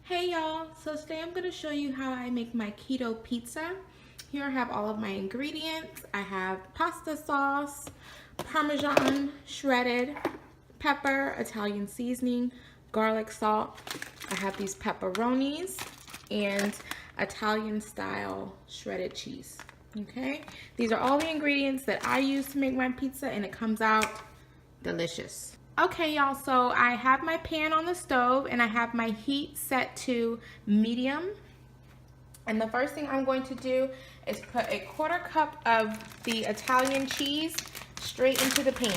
Hey y'all, so today I'm going to show you how I make my keto pizza. Here I have all of my ingredients. I have pasta sauce, Parmesan, shredded, pepper, Italian seasoning, garlic salt. I have these pepperonis and Italian style shredded cheese. Okay, these are all the ingredients that I use to make my pizza and it comes out delicious. Okay, y'all, so I have my pan on the stove and I have my heat set to medium. And the first thing I'm going to do is put a 1/4 cup of the Italian cheese straight into the pan.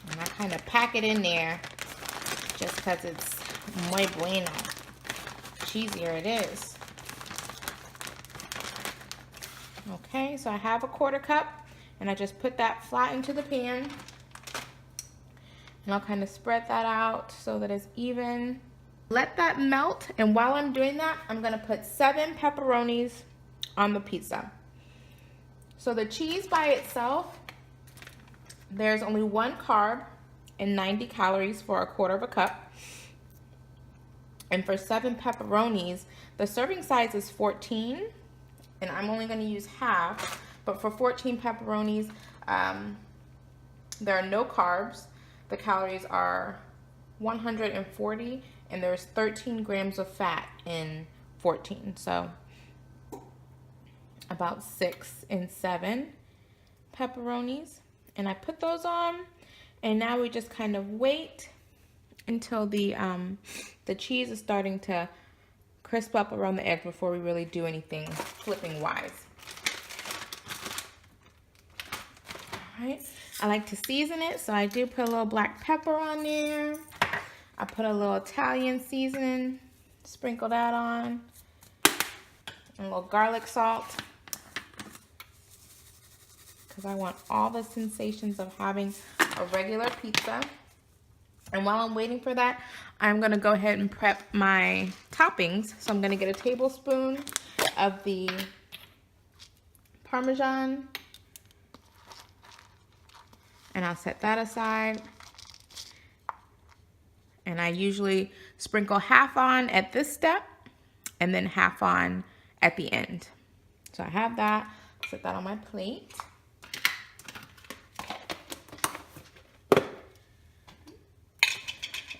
And I kind of pack it in there just because it's muy bueno. Cheesier it is. Okay, so I have a 1/4 cup and I just put that flat into the pan. And I'll kind of spread that out so that it's even. Let that melt, and while I'm doing that, I'm gonna put 7 pepperonis on the pizza. So the cheese by itself, there's only 1 carb and 90 calories for a 1/4 cup. And for 7 pepperonis, the serving size is 14. And I'm only going to use half, but for 14 pepperonis, there are no carbs. The calories are 140, and there's 13 grams of fat in 14. So about 6 and 7 pepperonis. And I put those on, and now we just kind of wait until the cheese is starting to crisp up around the edge before we really do anything flipping wise. All right, I like to season it, so I do put a little black pepper on there. I put a little Italian seasoning, sprinkle that on, and a little garlic salt, because I want all the sensations of having a regular pizza. And while I'm waiting for that, I'm gonna go ahead and prep my toppings. So I'm gonna get a tablespoon of the Parmesan, and I'll set that aside. And I usually sprinkle half on at this step and then half on at the end. So I have that, set that on my plate.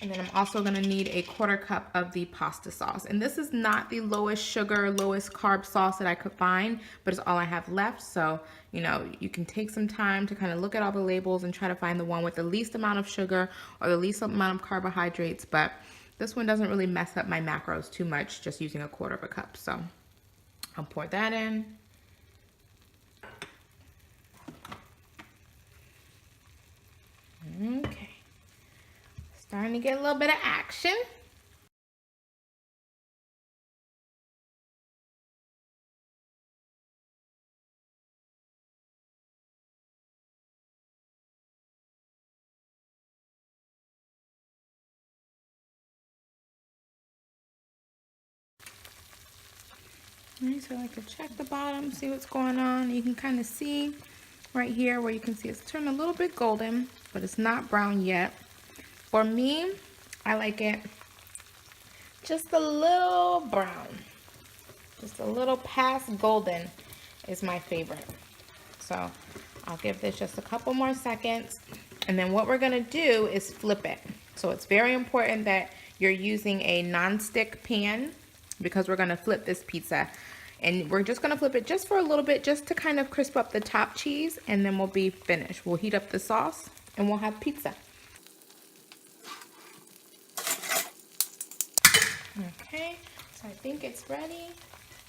And then I'm also gonna need a 1/4 cup of the pasta sauce. And this is not the lowest sugar, lowest carb sauce that I could find, but it's all I have left. So, you know, you can take some time to kind of look at all the labels and try to find the one with the least amount of sugar or the least amount of carbohydrates. But this one doesn't really mess up my macros too much, just using a 1/4 cup. So I'll pour that in. Okay. Starting to get a little bit of action. All right, so I like to check the bottom, see what's going on. You can kind of see right here where you can see it's turned a little bit golden, but it's not brown yet. For me, I like it just a little brown. Just a little past golden is my favorite. So I'll give this just a couple more seconds. And then what we're gonna do is flip it. So it's very important that you're using a non-stick pan because we're gonna flip this pizza. And we're just gonna flip it just for a little bit, just to kind of crisp up the top cheese, and then we'll be finished. We'll heat up the sauce and we'll have pizza. Okay, so I think it's ready.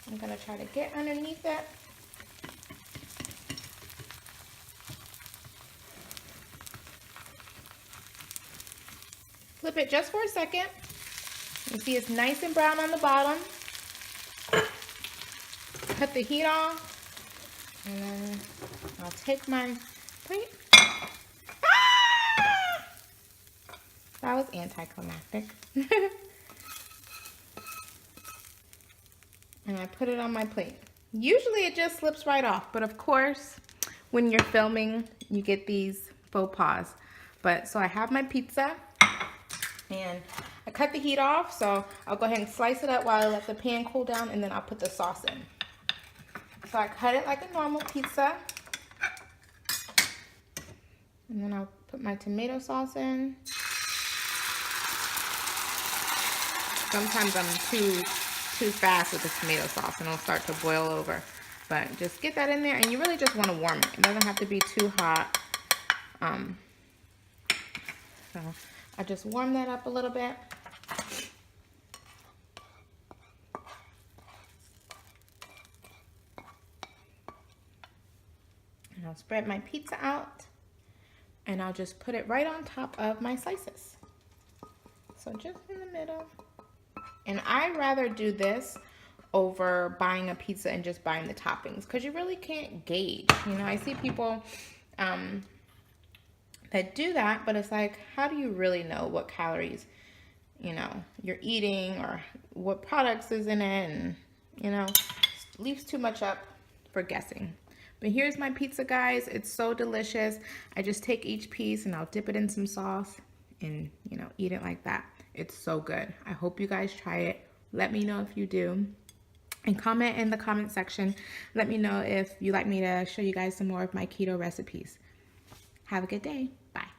I'm gonna try to get underneath it. Flip it just for a second. You see it's nice and brown on the bottom. Cut the heat off, and then I'll take my plate. Ah! That was anticlimactic. And I put it on my plate. Usually it just slips right off, but of course, when you're filming, you get these faux pas. But so I have my pizza, and I cut the heat off, so I'll go ahead and slice it up while I let the pan cool down, and then I'll put the sauce in. So I cut it like a normal pizza, and then I'll put my tomato sauce in. Sometimes I'm too fast with the tomato sauce and it'll start to boil over. But just get that in there, and you really just want to warm it. It doesn't have to be too hot. So I just warm that up a little bit. And I'll spread my pizza out, and I'll just put it right on top of my slices. So just in the middle. And I'd rather do this over buying a pizza and just buying the toppings, because you really can't gauge. You know, I see people that do that, but it's like, how do you really know what calories, you know, you're eating, or what products is in it? And, you know, leaves too much up for guessing. But here's my pizza, guys. It's so delicious. I just take each piece and I'll dip it in some sauce and, you know, eat it like that. It's so good. I hope you guys try it. Let me know if you do. And comment in the comment section. Let me know if you'd like me to show you guys some more of my keto recipes. Have a good day. Bye.